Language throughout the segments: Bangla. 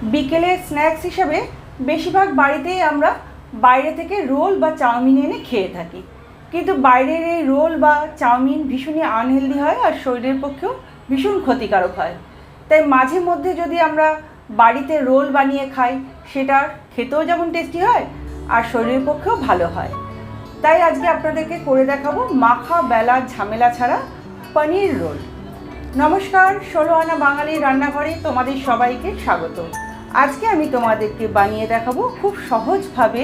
বিকেলের স্ন্যাক্স হিসাবে বেশিরভাগ বাড়িতেই আমরা বাইরে থেকে রোল বা চাউমিন এনে খেয়ে থাকি, কিন্তু বাইরের এই রোল বা চাউমিন ভীষণই আনহেলদি হয় আর শরীরের পক্ষেও ভীষণ ক্ষতিকারক হয়। তাই মাঝে মধ্যে যদি আমরা বাড়িতে রোল বানিয়ে খাই, সেটা খেতেও যেমন টেস্টি হয় আর শরীরের পক্ষেও ভালো হয়। তাই আজকে আপনাদেরকে করে দেখাবো মাখা বেলা ঝামেলা ছাড়া পনির রোল। নমস্কার, 16 আনা বাঙালির রান্নাঘরে তোমাদের সবাইকে স্বাগত। আজকে আমি তোমাদেরকে বানিয়ে দেখাবো খুব সহজভাবে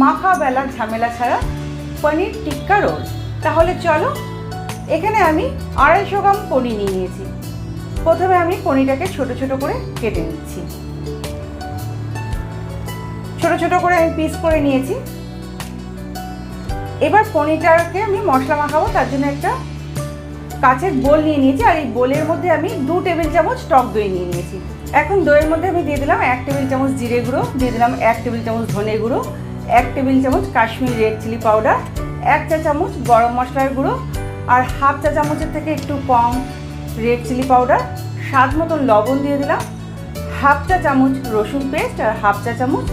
মাখা বেলা ঝামেলা ছাড়া পনির টিক্কা রোল। তাহলে চলো, এখানে আমি 250 গ্রাম পনির নিয়ে নিয়েছি। প্রথমে আমি পনিরটাকে ছোট ছোট করে কেটে নিচ্ছি। ছোট ছোট করে আমি পিস করে নিয়েছি। এবার পনিরটাকে আমি মশলা মাখাবো, তার জন্য একটা কাচের বোল নিয়ে নিয়েছি, আর এই বোলের মধ্যে আমি 2 টেবিল চামচ টক দই নিয়ে নিয়েছি। এখন দইয়ের মধ্যে আমি দিয়ে দিলাম 1 টেবিল চামচ জিরে গুঁড়ো, দিয়ে দিলাম 1 টেবিল চামচ ধনে গুঁড়ো, 1 টেবিল চামচ কাশ্মীরি রেড চিলি পাউডার, 1 চা চামচ গরম মশলার গুঁড়ো, আর হাফ চা চামচের থেকে একটু কম রেড চিলি পাউডার, স্বাদ মতন লবণ দিয়ে দিলাম, হাফ চা চামচ রসুন পেস্ট আর হাফ চা চামচ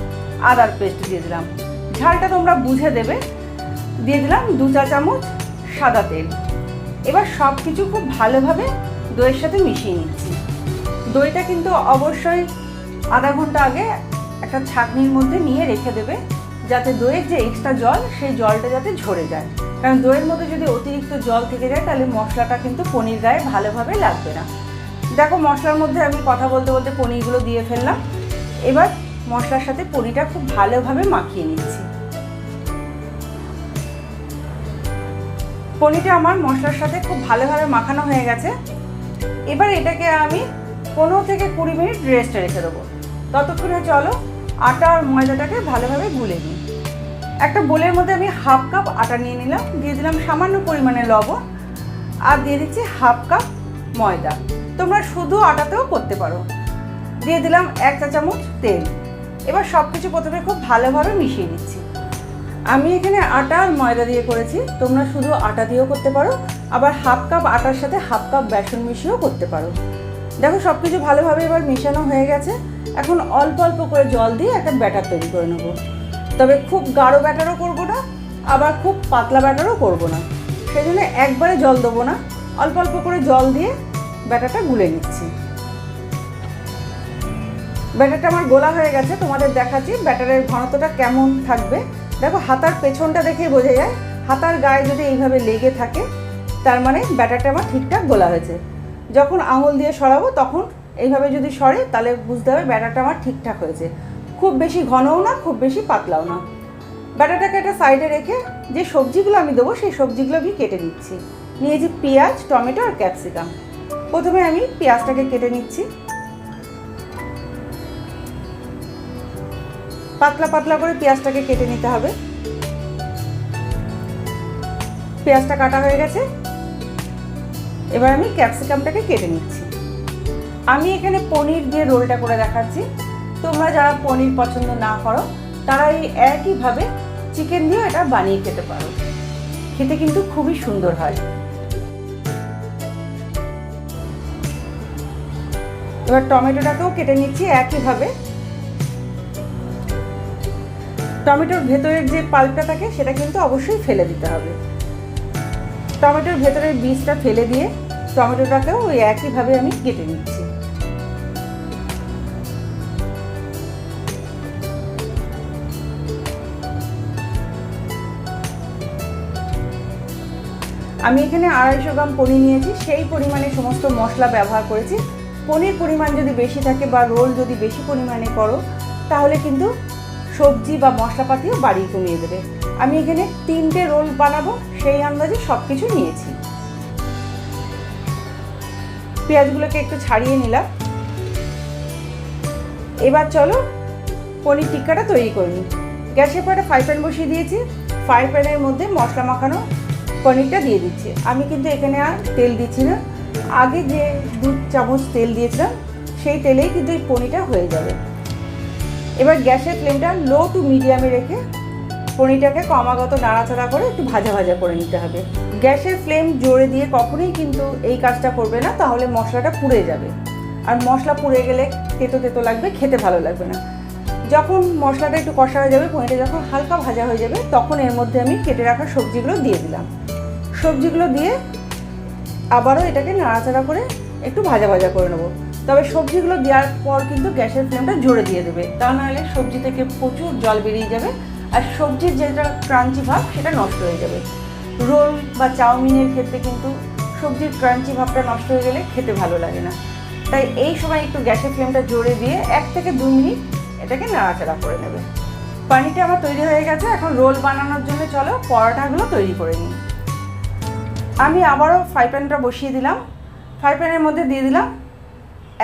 আদার পেস্ট দিয়ে দিলাম। ঝালটা তোমরা বুঝে দেবে। দিয়ে দিলাম 2 চা চামচ সাদা তেল। এবার সব কিছু খুব ভালোভাবে দইয়ের সাথে মিশিয়ে নিচ্ছি। দইটা কিন্তু অবশ্যই আধা ঘন্টা আগে একটা ছাঁকনির মধ্যে নিয়ে রেখে দেবে, যাতে দইয়ের যে এক্সট্রা জল, সেই জলটা যাতে ঝরে যায়। কারণ দইয়ের মধ্যে যদি অতিরিক্ত জল থেকে যায়, তাহলে মশলাটা কিন্তু পনির গায়ে ভালোভাবে লাগবে না। দেখো, মশলার মধ্যে আমি কথা বলতে বলতে পনিরগুলো দিয়ে ফেললাম। এবার মশলার সাথে পনিরটা খুব ভালোভাবে মাখিয়ে নিচ্ছি। পনিরটা আমার মশলার সাথে খুব ভালোভাবে মাখানো হয়ে গেছে। এবার এটাকে আমি 15 থেকে 20 মিনিট রেস্টে রেখে দেবো। ততক্ষণে চলো আটা আর ময়দাটাকে ভালোভাবে গুলে নিই। একটা বোলের মধ্যে আমি হাফ কাপ আটা নিয়ে নিলাম, দিয়ে দিলাম সামান্য পরিমাণে লবণ, আর দিয়ে দিচ্ছি হাফ কাপ ময়দা। তোমরা শুধু আটাতেও করতে পারো। দিয়ে দিলাম 1 চা চামচ তেল। এবার সব কিছু প্রথমে খুব ভালোভাবে মিশিয়ে নিচ্ছি। আমি এখানে আটা আর ময়দা দিয়ে করেছি, তোমরা শুধু আটা দিয়েও করতে পারো, আবার হাফ কাপ আটার সাথে হাফ কাপ বেসন মিশিয়েও করতে পারো। দেখো, সব কিছু ভালোভাবে এবার মেশানো হয়ে গেছে। এখন অল্প অল্প করে জল দিয়ে একটা ব্যাটার তৈরি করে নেব। তবে খুব গাঢ় ব্যাটারও করবো না, আবার খুব পাতলা ব্যাটারও করবো না। সেই জন্য একবারে জল দেবো না, অল্প অল্প করে জল দিয়ে ব্যাটারটা গুলে নিচ্ছি। ব্যাটারটা আমার গোলা হয়ে গেছে, তোমাদের দেখাচ্ছি ব্যাটারের ঘনত্বটা কেমন থাকবে। দেখো, হাতার পেছনটা দেখে বোঝা যায়। হাতার গায়ে যদি এইভাবে লেগে থাকে, তার মানে ব্যাটারটা আমার ঠিকঠাক গোলা হয়েছে। যখন আঙুল দিয়ে সরাবো, তখন এইভাবে যদি সরে, তাহলে বুঝতে হবে ব্যাটারটা আমার ঠিকঠাক হয়েছে। খুব বেশি ঘনও না, খুব বেশি পাতলাও না। ব্যাটারটাকে একটা সাইডে রেখে যে সবজিগুলো আমি দেবো, সেই সবজিগুলো আমি কেটে নিচ্ছি। নিয়েছি পেঁয়াজ, টমেটো আর ক্যাপসিকাম। প্রথমে আমি পেঁয়াজটাকে কেটে নিচ্ছি। পাতলা পাতলা করে পেঁয়াজটাকে কেটে নিতে হবে। পেঁয়াজটা কাটা হয়ে গেছে। এবার আমি ক্যাপসিকামটাকে কেটে নিচ্ছি। আমি এখানে পনির দিয়ে রোলটা করে দেখাচ্ছি। তোমরা যারা পনির পছন্দ না করো, তারা এই একইভাবে চিকেন দিয়েও এটা বানিয়ে খেতে পারো। খেতে কিন্তু খুবই সুন্দর হয়। এবার টমেটোটাকেও কেটে নিচ্ছি একইভাবে। টমেটোর ভেতরের যে পাল্পটা থাকে, সেটা কিন্তু অবশ্যই ফেলে দিতে হবে। টমেটোর ভেতরের বীজটা ফেলে দিয়ে টমেটোটাকেও ওই একইভাবে আমি কেটে নিচ্ছি। আমি এখানে 250 গ্রাম পনির নিয়েছি, সেই পরিমাণে সমস্ত মশলা ব্যবহার করেছি। পনির পরিমাণ যদি বেশি থাকে বা রোল যদি বেশি পরিমাণে করো, তাহলে কিন্তু সবজি বা মশলাপাতিও বাড়িয়ে কমিয়ে দেবে। আমি এখানে 3টে রোল বানাবো, সেই আন্দাজে সব কিছু নিয়েছি। পেঁয়াজগুলোকে একটু ছাড়িয়ে নিলাম। এবার চলো পনির টিক্কাটা তৈরি করে নিই। গ্যাসের পরে ফ্রাই প্যান বসিয়ে দিয়েছি। ফ্রাই প্যানের মধ্যে মশলা মাখানো পনিরটা দিয়ে দিচ্ছি। আমি কিন্তু এখানে আর তেল দিচ্ছি না। আগে যে 2 চামচ তেল দিয়েছিলাম, সেই তেলেই কিন্তু এই পনিরটা হয়ে যাবে। এবার গ্যাসের ফ্লেমটা লো টু মিডিয়ামে রেখে পনিরটাকে ক্রমাগত নাড়াচাড়া করে একটু ভাজা ভাজা করে নিতে হবে। গ্যাসের ফ্লেম জোরে দিয়ে কখনোই কিন্তু এই কাজটা করবে না, তাহলে মশলাটা পুড়ে যাবে। আর মশলা পুড়ে গেলে তেতো তেতো লাগবে, খেতে ভালো লাগবে না। যখন মশলাটা একটু কষা হয়ে যাবে, পনিরটা যখন হালকা ভাজা হয়ে যাবে, তখন এর মধ্যে আমি কেটে রাখা সবজিগুলো দিয়ে দিলাম। সবজিগুলো দিয়ে আবারও এটাকে নাড়াচাড়া করে একটু ভাজা ভাজা করে নেবো। তবে সবজিগুলো দেওয়ার পর কিন্তু গ্যাসের ফ্লেমটা জোরে দিয়ে দেবে, তা নাহলে সবজি থেকে প্রচুর জল বেরিয়ে যাবে আর সবজির যেটা ক্রাঞ্চি ভাব সেটা নষ্ট হয়ে যাবে। রোল বা চাউমিনের ক্ষেত্রে কিন্তু সবজির ক্রাঞ্চি ভাবটা নষ্ট হয়ে গেলে খেতে ভালো লাগে না। তাই এই সময় একটু গ্যাসের ফ্লেমটা জোরে দিয়ে 1 থেকে 2 মিনিট এটাকে নাড়াচাড়া করে নেবে। পানিটা আমার তৈরি হয়ে গেছে। এখন রোল বানানোর জন্য চলো পরোটাগুলো তৈরি করে নিই। আমি আবারও ফ্রাই প্যানটা বসিয়ে দিলাম। ফ্রাই প্যানের মধ্যে দিয়ে দিলাম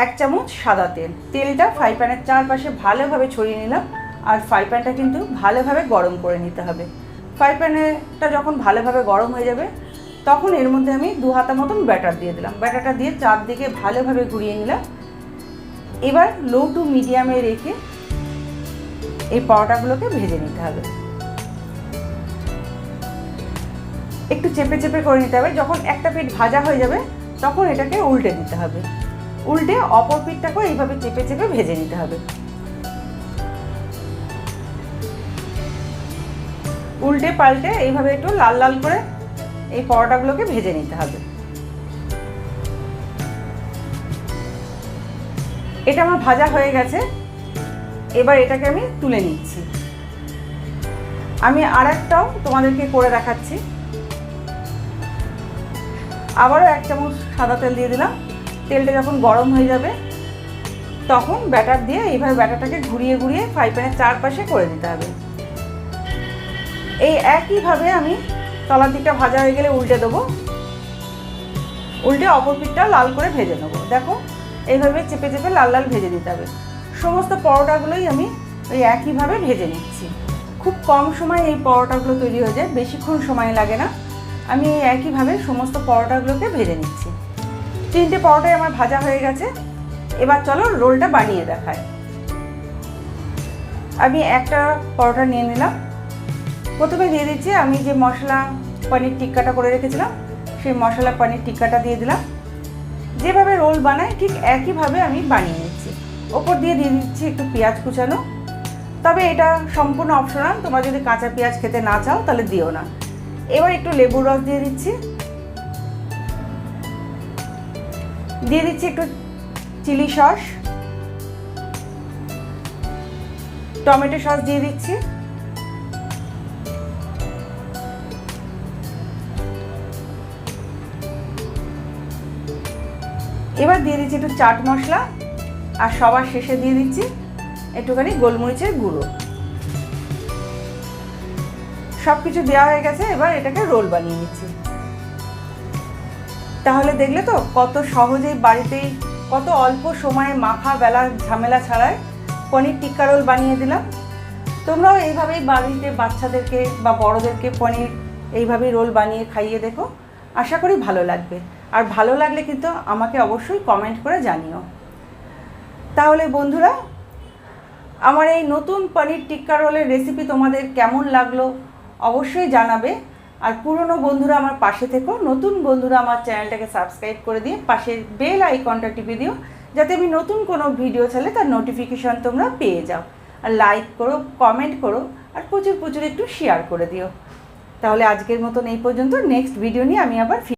1 চামচ সাদা তেল। তেলটা ফ্রাই প্যানের চারপাশে ভালোভাবে ছড়িয়ে নিলাম। আর ফ্রাই প্যানটা কিন্তু ভালোভাবে গরম করে নিতে হবে। ফ্রাই প্যানটা যখন ভালোভাবে গরম হয়ে যাবে, তখন এর মধ্যে আমি 2 হাতা মতন ব্যাটার দিয়ে দিলাম। ব্যাটারটা দিয়ে চারদিকে ভালোভাবে ঘুরিয়ে নিলাম। এবার লো টু মিডিয়ামে রেখে এই পরোটাগুলোকে ভেজে নিতে হবে। একটু চেপে চেপে করে নিতে হবে। যখন একটা পিঠ ভাজা হয়ে যাবে, তখন এটাকে উল্টে দিতে হবে। উল্টে অপর পিঠটাকেও এইভাবে চেপে চেপে ভেজে নিতে হবে। উল্টে পাল্টে এইভাবে একটু লাল লাল করে এই পরোটাগুলোকে ভেজে নিতে হবে। এটা আমার ভাজা হয়ে গেছে। এবার এটাকে আমি তুলে নিচ্ছি। আমি আরেকটাও তোমাদেরকে করে দেখাচ্ছি। আবারও 1 চামচ সাদা তেল দিয়ে দিলাম। তেলটা যখন গরম হয়ে যাবে, তখন ব্যাটার দিয়ে এইভাবে ব্যাটারটাকে ঘুরিয়ে ঘুরিয়ে ফ্রাই প্যানের চারপাশে করে দিতে হবে। এই একইভাবে আমি তলার দিকটা ভাজা হয়ে গেলে উল্টে দেবো। উল্টে অপর পিঠটা লাল করে ভেজে নেবো। দেখো এইভাবে চেপে চেপে লাল লাল ভেজে দিতে হবে। সমস্ত পরোটাগুলোই আমি ওই একইভাবে ভেজে নিচ্ছি। খুব কম সময়ে এই পরোটাগুলো তৈরি হয়ে যায়, বেশিক্ষণ সময় লাগে না। আমি এই একইভাবে সমস্ত পরোটাগুলোকে ভেজে নিচ্ছি। 3টে পরোটাই আমার ভাজা হয়ে গেছে। এবার চলো রোলটা বানিয়ে দেখাই। আমি একটা পরোটা নিয়ে নিলাম। প্রথমে দিয়ে দিচ্ছি আমি যে মশলা পনির টিক্কাটা করে রেখেছিলাম, সেই মশলা পনির টিক্কাটা দিয়ে দিলাম। যেভাবে রোল বানাই ঠিক একইভাবে আমি বানিয়ে নিচ্ছি। ওপর দিয়ে দিচ্ছি একটু পেঁয়াজ কুচানো। তবে এটা সম্পূর্ণ অপশনাল, তোমরা যদি কাঁচা পেঁয়াজ খেতে না চাও তাহলে দিও না। এবার একটু লেবুর রস দিয়ে দিচ্ছি। দিয়ে দিচ্ছি একটু চিলি সস, টমেটো সস দিয়ে দিচ্ছি। এবার দিয়ে দিচ্ছি একটু চাট মশলা, আর সবার শেষে দিয়ে দিচ্ছি একটুখানি গোলমরিচের গুঁড়ো। সব কিছু দেওয়া হয়ে গেছে। এবার এটাকে রোল বানিয়ে নিচ্ছি। তাহলে দেখলে তো কত সহজেই বাড়িতেই কত অল্প সময়ে মাখা বেলা ঝামেলা ছাড়াই পনির টিক্কা রোল বানিয়ে দিলাম। তোমরাও এইভাবেই বাড়িতে বাচ্চাদেরকে বা বড়োদেরকে পনির এইভাবেই রোল বানিয়ে খাইয়ে দেখো। আশা করি ভালো লাগবে। আর ভালো লাগলে কিন্তু আমাকে অবশ্যই কমেন্ট করে জানিও। তাহলে বন্ধুরা, আমার এই নতুন পনির টিক্কা রোলের রেসিপি তোমাদের কেমন লাগলো অবশ্যই জানাবে। আর পুরনো বন্ধুরা আমার পাশে থেকো, নতুন বন্ধুরা আমার চ্যানেলটাকে সাবস্ক্রাইব করে দিয়ে পাশের বেল আইকনটা টিপে দিও, যাতে আমি নতুন কোনো ভিডিও ছাড়লে তার নোটিফিকেশন তোমরা পেয়ে যাও। আর লাইক করো, কমেন্ট করো, আর প্রচুর প্রচুর একটু শেয়ার করে দিও। তাহলে আজকের মতন এই পর্যন্ত। নেক্সট ভিডিও নিয়ে আমি আবার